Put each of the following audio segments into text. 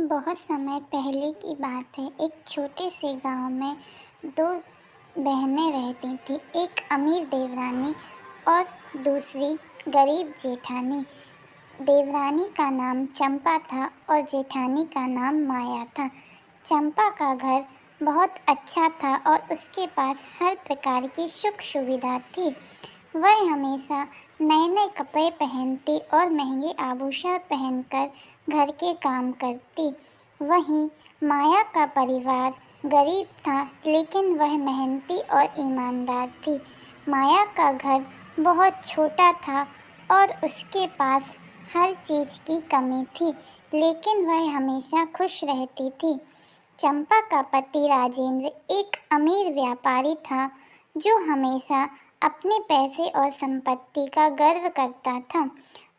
बहुत समय पहले की बात है। एक छोटे से गांव में दो बहनें रहती थीं। एक अमीर देवरानी और दूसरी गरीब जेठानी। देवरानी का नाम चंपा था और जेठानी का नाम माया था। चंपा का घर बहुत अच्छा था और उसके पास हर प्रकार की सुख सुविधा थी। वह हमेशा नए नए कपड़े पहनती और महंगे आभूषण पहनकर घर के काम करती। वहीं माया का परिवार गरीब था, लेकिन वह मेहनती और ईमानदार थी। माया का घर बहुत छोटा था और उसके पास हर चीज़ की कमी थी, लेकिन वह हमेशा खुश रहती थी। चंपा का पति राजेंद्र एक अमीर व्यापारी था, जो हमेशा अपने पैसे और संपत्ति का गर्व करता था।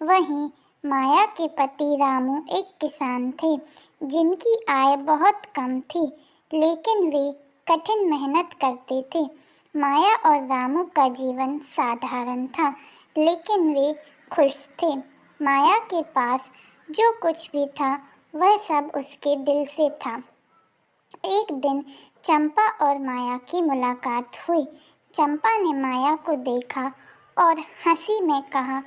वहीं माया के पति रामू एक किसान थे, जिनकी आय बहुत कम थी, लेकिन वे कठिन मेहनत करते थे। माया और रामू का जीवन साधारण था, लेकिन वे खुश थे। माया के पास जो कुछ भी था, वह सब उसके दिल से था। एक दिन चंपा और माया की मुलाकात हुई। चंपा ने माया को देखा और हंसी में कहा,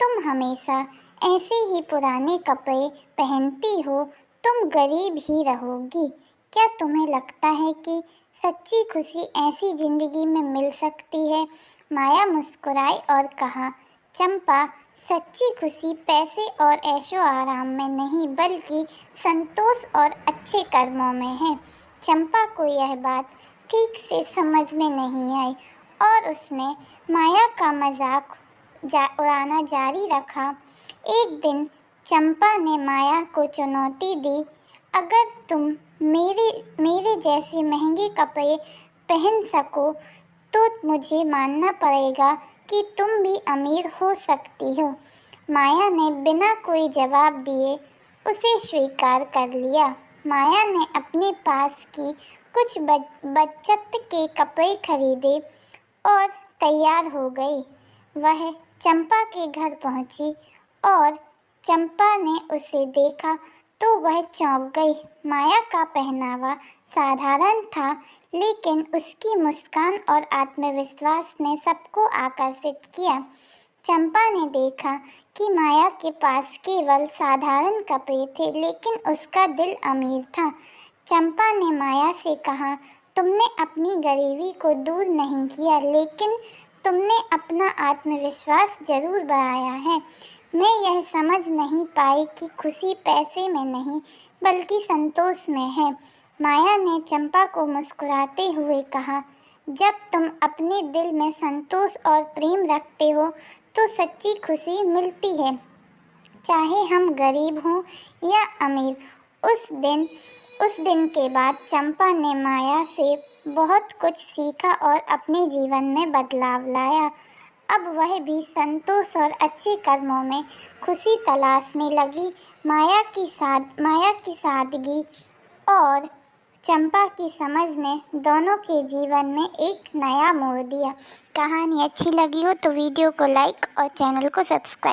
तुम हमेशा ऐसे ही पुराने कपड़े पहनती हो, तुम गरीब ही रहोगी। क्या तुम्हें लगता है कि सच्ची खुशी ऐसी जिंदगी में मिल सकती है? माया मुस्कुराई और कहा, चंपा, सच्ची खुशी पैसे और ऐशो आराम में नहीं, बल्कि संतोष और अच्छे कर्मों में है। चंपा को यह बात ठीक से समझ में नहीं आई और उसने माया का मजाक उड़ाना जारी रखा। एक दिन चंपा ने माया को चुनौती दी, अगर तुम मेरे जैसे महंगे कपड़े पहन सको, तो मुझे मानना पड़ेगा कि तुम भी अमीर हो सकती हो। माया ने बिना कोई जवाब दिए उसे स्वीकार कर लिया। माया ने अपने पास की कुछ बचत के कपड़े खरीदे और तैयार हो गई। वह चंपा के घर पहुंची और चंपा ने उसे देखा तो वह चौंक गई। माया का पहनावा साधारण था, लेकिन उसकी मुस्कान और आत्मविश्वास ने सबको आकर्षित किया। चंपा ने देखा कि माया के पास केवल साधारण कपड़े थे, लेकिन उसका दिल अमीर था। चंपा ने माया से कहा, तुमने अपनी गरीबी को दूर नहीं किया, लेकिन तुमने अपना आत्मविश्वास जरूर बढ़ाया है। मैं यह समझ नहीं पाई कि खुशी पैसे में नहीं, बल्कि संतोष में है। माया ने चंपा को मुस्कुराते हुए कहा, जब तुम अपने दिल में संतोष और प्रेम रखते हो, तो सच्ची खुशी मिलती है, चाहे हम गरीब हों या अमीर। उस दिन के बाद चंपा ने माया से बहुत कुछ सीखा और अपने जीवन में बदलाव लाया। अब वह भी संतोष और अच्छे कर्मों में खुशी तलाशने लगी। माया की सादगी और चंपा की समझ ने दोनों के जीवन में एक नया मोड़ दिया। कहानी अच्छी लगी हो तो वीडियो को लाइक और चैनल को सब्सक्राइब